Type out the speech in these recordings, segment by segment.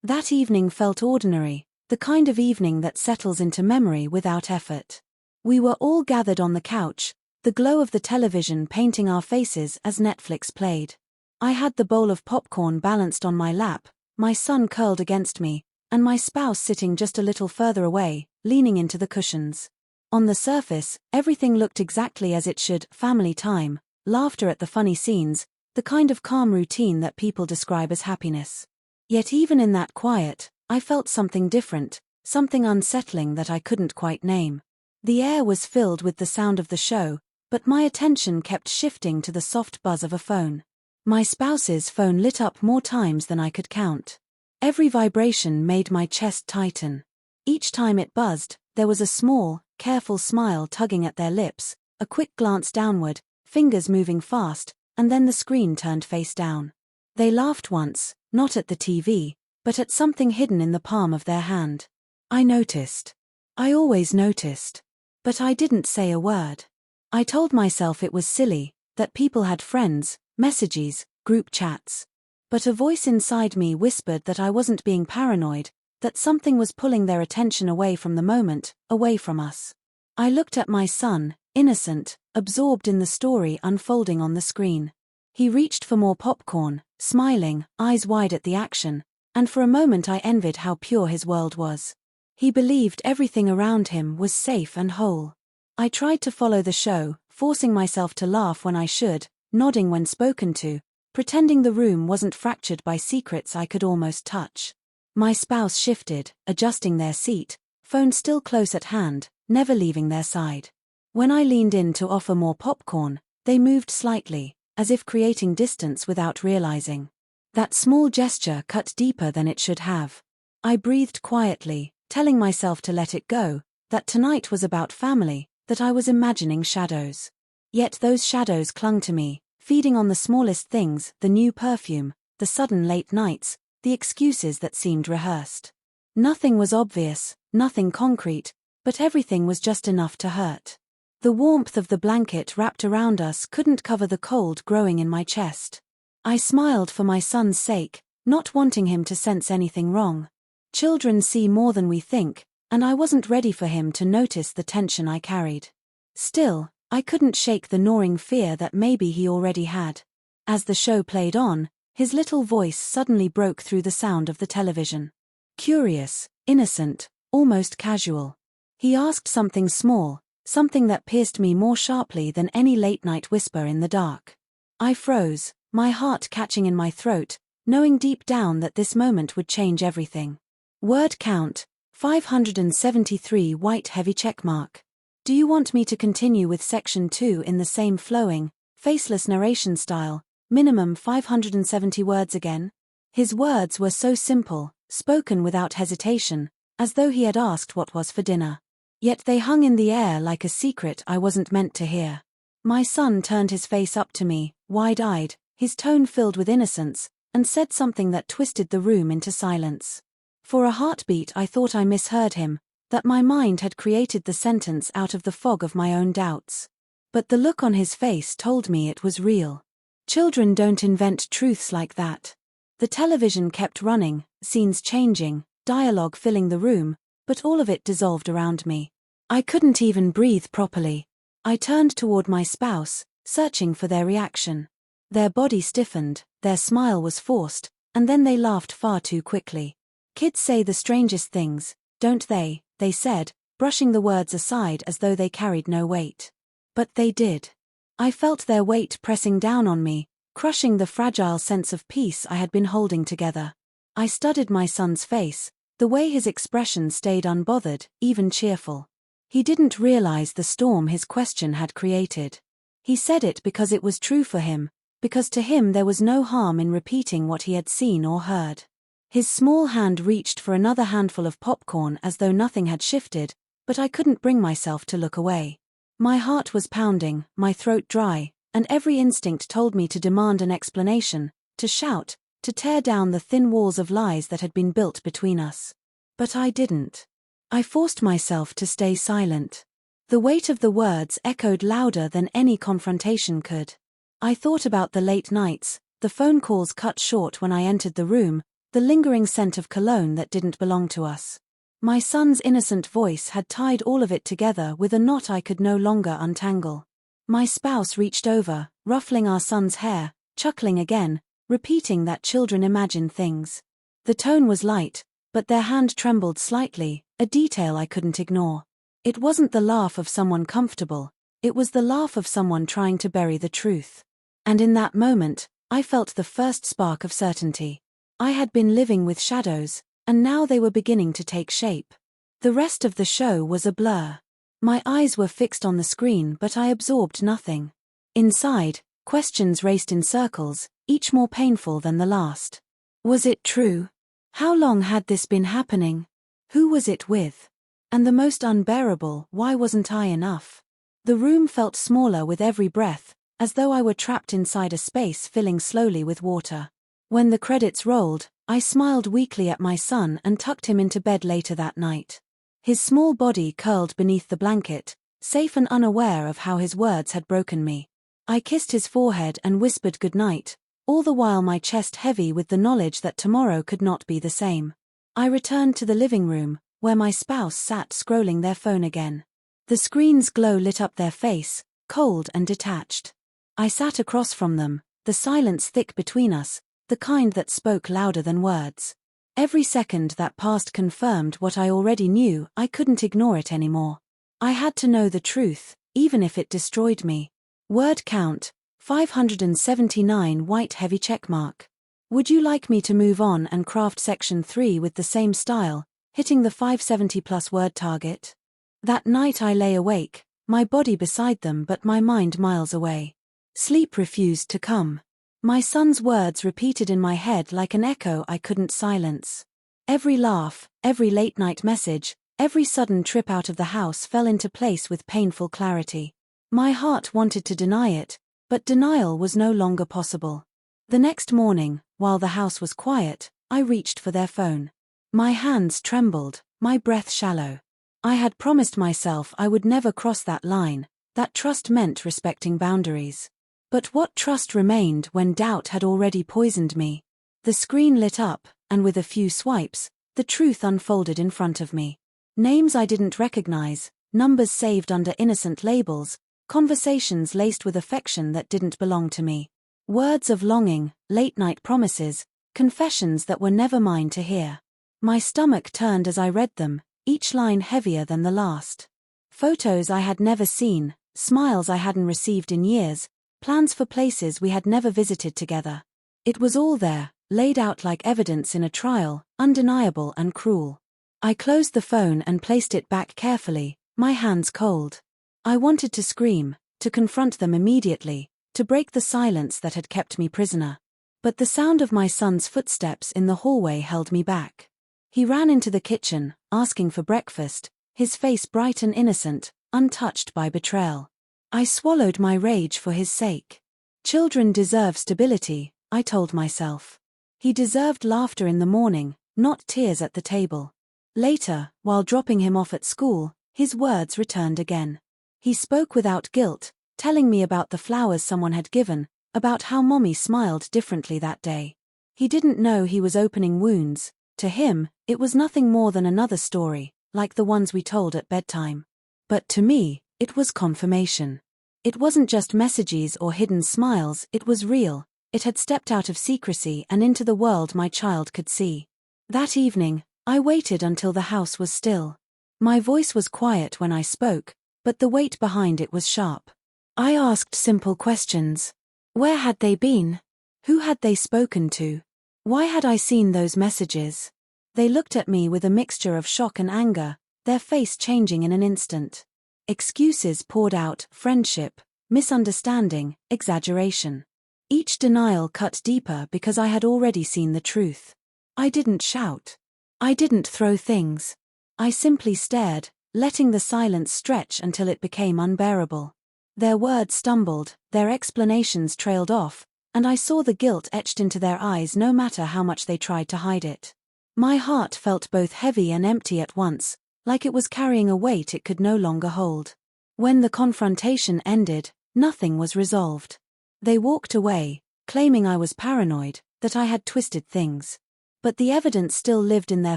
That evening felt ordinary, the kind of evening that settles into memory without effort. We were all gathered on the couch, the glow of the television painting our faces as Netflix played. I had the bowl of popcorn balanced on my lap, my son curled against me, and my spouse sitting just a little further away, leaning into the cushions. On the surface, everything looked exactly as it should: family time, laughter at the funny scenes, the kind of calm routine that people describe as happiness. Yet even in that quiet, I felt something different, something unsettling that I couldn't quite name. The air was filled with the sound of the show, but my attention kept shifting to the soft buzz of a phone. My spouse's phone lit up more times than I could count. Every vibration made my chest tighten. Each time it buzzed, there was a small, careful smile tugging at their lips, a quick glance downward, fingers moving fast, and then the screen turned face down. They laughed once, not at the TV, but at something hidden in the palm of their hand. I noticed. I always noticed. But I didn't say a word. I told myself it was silly, that people had friends, messages, group chats. But a voice inside me whispered that I wasn't being paranoid, that something was pulling their attention away from the moment, away from us. I looked at my son, innocent, absorbed in the story unfolding on the screen. He reached for more popcorn, smiling, eyes wide at the action, and for a moment I envied how pure his world was. He believed everything around him was safe and whole. I tried to follow the show, forcing myself to laugh when I should, nodding when spoken to, pretending the room wasn't fractured by secrets I could almost touch. My spouse shifted, adjusting their seat, phone still close at hand, never leaving their side. When I leaned in to offer more popcorn, they moved slightly, as if creating distance without realizing. That small gesture cut deeper than it should have. I breathed quietly, telling myself to let it go, that tonight was about family, that I was imagining shadows. Yet those shadows clung to me, feeding on the smallest things: the new perfume, the sudden late nights, the excuses that seemed rehearsed. Nothing was obvious, nothing concrete, but everything was just enough to hurt. The warmth of the blanket wrapped around us couldn't cover the cold growing in my chest. I smiled for my son's sake, not wanting him to sense anything wrong. Children see more than we think, and I wasn't ready for him to notice the tension I carried. Still, I couldn't shake the gnawing fear that maybe he already had. As the show played on, his little voice suddenly broke through the sound of the television. Curious, innocent, almost casual. He asked something small, something that pierced me more sharply than any late-night whisper in the dark. I froze, my heart catching in my throat, knowing deep down that this moment would change everything. Word count, 573 white heavy checkmark. Do you want me to continue with section 2 in the same flowing, faceless narration style, minimum 570 words again? His words were so simple, spoken without hesitation, as though he had asked what was for dinner. Yet they hung in the air like a secret I wasn't meant to hear. My son turned his face up to me, wide-eyed, his tone filled with innocence, and said something that twisted the room into silence. For a heartbeat I thought I misheard him, that my mind had created the sentence out of the fog of my own doubts. But the look on his face told me it was real. Children don't invent truths like that. The television kept running, scenes changing, dialogue filling the room, but all of it dissolved around me. I couldn't even breathe properly. I turned toward my spouse, searching for their reaction. Their body stiffened, their smile was forced, and then they laughed far too quickly. Kids say the strangest things, don't they? They said, brushing the words aside as though they carried no weight. But they did. I felt their weight pressing down on me, crushing the fragile sense of peace I had been holding together. I studied my son's face, the way his expression stayed unbothered, even cheerful. He didn't realize the storm his question had created. He said it because it was true for him, because to him there was no harm in repeating what he had seen or heard. His small hand reached for another handful of popcorn as though nothing had shifted, but I couldn't bring myself to look away. My heart was pounding, my throat dry, and every instinct told me to demand an explanation, to shout, to tear down the thin walls of lies that had been built between us. But I didn't. I forced myself to stay silent. The weight of the words echoed louder than any confrontation could. I thought about the late nights, the phone calls cut short when I entered the room, the lingering scent of cologne that didn't belong to us. My son's innocent voice had tied all of it together with a knot I could no longer untangle. My spouse reached over, ruffling our son's hair, chuckling again, repeating that children imagine things. The tone was light, but their hand trembled slightly, a detail I couldn't ignore. It wasn't the laugh of someone comfortable, it was the laugh of someone trying to bury the truth. And in that moment, I felt the first spark of certainty. I had been living with shadows, and now they were beginning to take shape. The rest of the show was a blur. My eyes were fixed on the screen, but I absorbed nothing. Inside, questions raced in circles, each more painful than the last. Was it true? How long had this been happening? Who was it with? And the most unbearable, why wasn't I enough? The room felt smaller with every breath, as though I were trapped inside a space filling slowly with water. When the credits rolled, I smiled weakly at my son and tucked him into bed later that night. His small body curled beneath the blanket, safe and unaware of how his words had broken me. I kissed his forehead and whispered goodnight, all the while my chest heavy with the knowledge that tomorrow could not be the same. I returned to the living room, where my spouse sat scrolling their phone again. The screen's glow lit up their face, cold and detached. I sat across from them, the silence thick between us, the kind that spoke louder than words. Every second that passed confirmed what I already knew. I couldn't ignore it anymore. I had to know the truth, even if it destroyed me. Word count, 579 white heavy checkmark. Would you like me to move on and craft section 3 with the same style, hitting the 570 plus word target? That night I lay awake, my body beside them but my mind miles away. Sleep refused to come. My son's words repeated in my head like an echo I couldn't silence. Every laugh, every late-night message, every sudden trip out of the house fell into place with painful clarity. My heart wanted to deny it, but denial was no longer possible. The next morning, while the house was quiet, I reached for their phone. My hands trembled, my breath shallow. I had promised myself I would never cross that line, that trust meant respecting boundaries. But what trust remained when doubt had already poisoned me? The screen lit up, and with a few swipes, the truth unfolded in front of me. Names I didn't recognize, numbers saved under innocent labels, conversations laced with affection that didn't belong to me. Words of longing, late-night promises, confessions that were never mine to hear. My stomach turned as I read them, each line heavier than the last. Photos I had never seen, smiles I hadn't received in years, plans for places we had never visited together. It was all there, laid out like evidence in a trial, undeniable and cruel. I closed the phone and placed it back carefully, my hands cold. I wanted to scream, to confront them immediately, to break the silence that had kept me prisoner. But the sound of my son's footsteps in the hallway held me back. He ran into the kitchen, asking for breakfast, his face bright and innocent, untouched by betrayal. I swallowed my rage for his sake. Children deserve stability, I told myself. He deserved laughter in the morning, not tears at the table. Later, while dropping him off at school, his words returned again. He spoke without guilt, telling me about the flowers someone had given, about how Mommy smiled differently that day. He didn't know he was opening wounds. To him, it was nothing more than another story, like the ones we told at bedtime. But to me, it was confirmation. It wasn't just messages or hidden smiles, it was real. It had stepped out of secrecy and into the world my child could see. That evening, I waited until the house was still. My voice was quiet when I spoke, but the weight behind it was sharp. I asked simple questions. Where had they been? Who had they spoken to? Why had I seen those messages? They looked at me with a mixture of shock and anger, their face changing in an instant. Excuses poured out, friendship, misunderstanding, exaggeration. Each denial cut deeper because I had already seen the truth. I didn't shout. I didn't throw things. I simply stared, letting the silence stretch until it became unbearable. Their words stumbled, their explanations trailed off, and I saw the guilt etched into their eyes no matter how much they tried to hide it. My heart felt both heavy and empty at once, like it was carrying a weight it could no longer hold. When the confrontation ended, nothing was resolved. They walked away, claiming I was paranoid, that I had twisted things. But the evidence still lived in their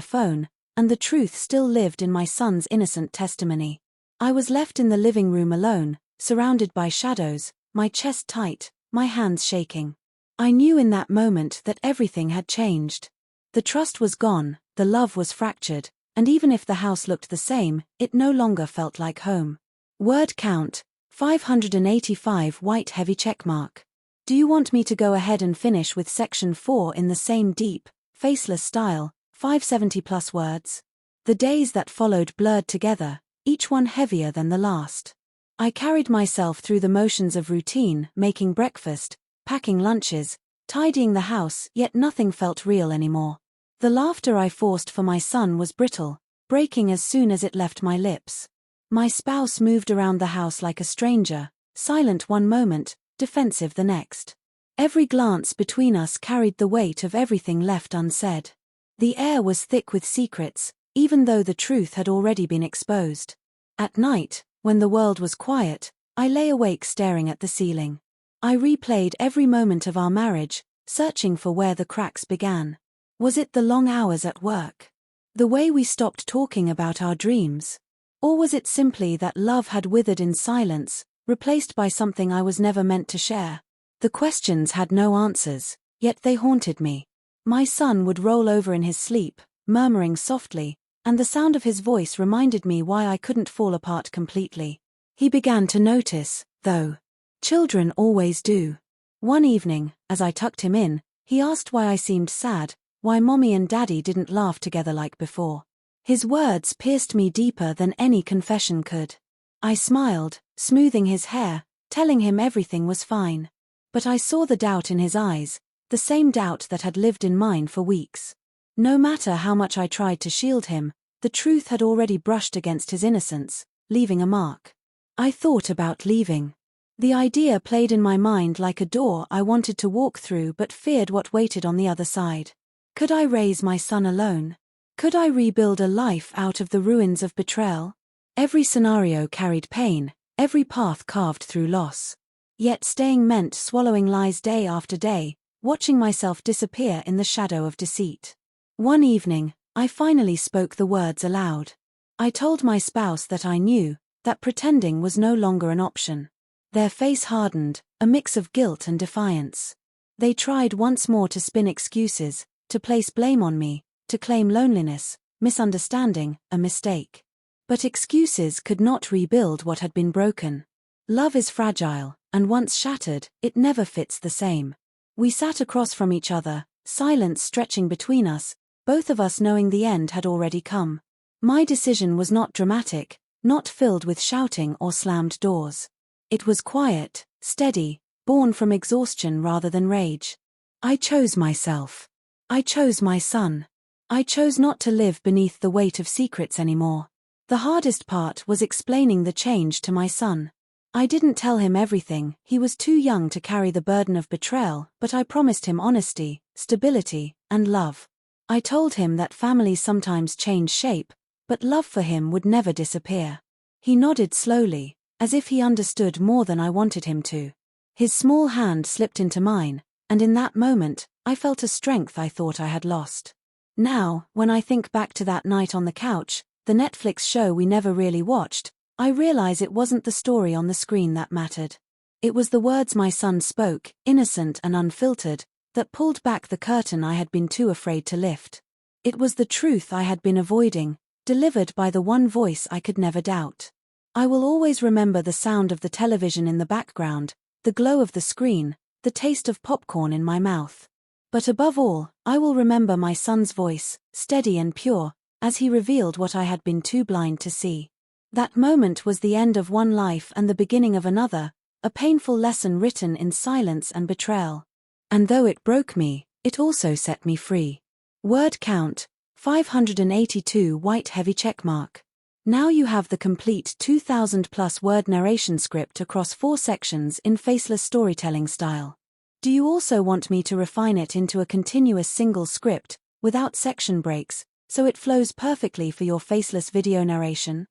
phone, and the truth still lived in my son's innocent testimony. I was left in the living room alone, surrounded by shadows, my chest tight, my hands shaking. I knew in that moment that everything had changed. The trust was gone, the love was fractured, and even if the house looked the same, it no longer felt like home. Word count, 585 white heavy checkmark. Do you want me to go ahead and finish with section 4 in the same deep, faceless style, 570 plus words? The days that followed blurred together, each one heavier than the last. I carried myself through the motions of routine, making breakfast, packing lunches, tidying the house, yet nothing felt real anymore. The laughter I forced for my son was brittle, breaking as soon as it left my lips. My spouse moved around the house like a stranger, silent one moment, defensive the next. Every glance between us carried the weight of everything left unsaid. The air was thick with secrets, even though the truth had already been exposed. At night, when the world was quiet, I lay awake staring at the ceiling. I replayed every moment of our marriage, searching for where the cracks began. Was it the long hours at work? The way we stopped talking about our dreams? Or was it simply that love had withered in silence, replaced by something I was never meant to share? The questions had no answers, yet they haunted me. My son would roll over in his sleep, murmuring softly, and the sound of his voice reminded me why I couldn't fall apart completely. He began to notice, though. Children always do. One evening, as I tucked him in, he asked why I seemed sad, why Mommy and Daddy didn't laugh together like before. His words pierced me deeper than any confession could. I smiled, smoothing his hair, telling him everything was fine. But I saw the doubt in his eyes, the same doubt that had lived in mine for weeks. No matter how much I tried to shield him, the truth had already brushed against his innocence, leaving a mark. I thought about leaving. The idea played in my mind like a door I wanted to walk through but feared what waited on the other side. Could I raise my son alone? Could I rebuild a life out of the ruins of betrayal? Every scenario carried pain, every path carved through loss. Yet staying meant swallowing lies day after day, watching myself disappear in the shadow of deceit. One evening, I finally spoke the words aloud. I told my spouse that I knew, that pretending was no longer an option. Their face hardened, a mix of guilt and defiance. They tried once more to spin excuses, to place blame on me, to claim loneliness, misunderstanding, a mistake. But excuses could not rebuild what had been broken. Love is fragile, and once shattered, it never fits the same. We sat across from each other, silence stretching between us, both of us knowing the end had already come. My decision was not dramatic, not filled with shouting or slammed doors. It was quiet, steady, born from exhaustion rather than rage. I chose myself. I chose my son. I chose not to live beneath the weight of secrets anymore. The hardest part was explaining the change to my son. I didn't tell him everything, he was too young to carry the burden of betrayal, but I promised him honesty, stability, and love. I told him that families sometimes change shape, but love for him would never disappear. He nodded slowly, as if he understood more than I wanted him to. His small hand slipped into mine, and in that moment, I felt a strength I thought I had lost. Now, when I think back to that night on the couch, the Netflix show we never really watched, I realize it wasn't the story on the screen that mattered. It was the words my son spoke, innocent and unfiltered, that pulled back the curtain I had been too afraid to lift. It was the truth I had been avoiding, delivered by the one voice I could never doubt. I will always remember the sound of the television in the background, the glow of the screen, the taste of popcorn in my mouth. But above all, I will remember my son's voice, steady and pure, as he revealed what I had been too blind to see. That moment was the end of one life and the beginning of another, a painful lesson written in silence and betrayal. And though it broke me, it also set me free. Word count, 582 white heavy checkmark. Now you have the complete 2,000+ word narration script across 4 sections in faceless storytelling style. Do you also want me to refine it into a continuous single script, without section breaks, so it flows perfectly for your faceless video narration?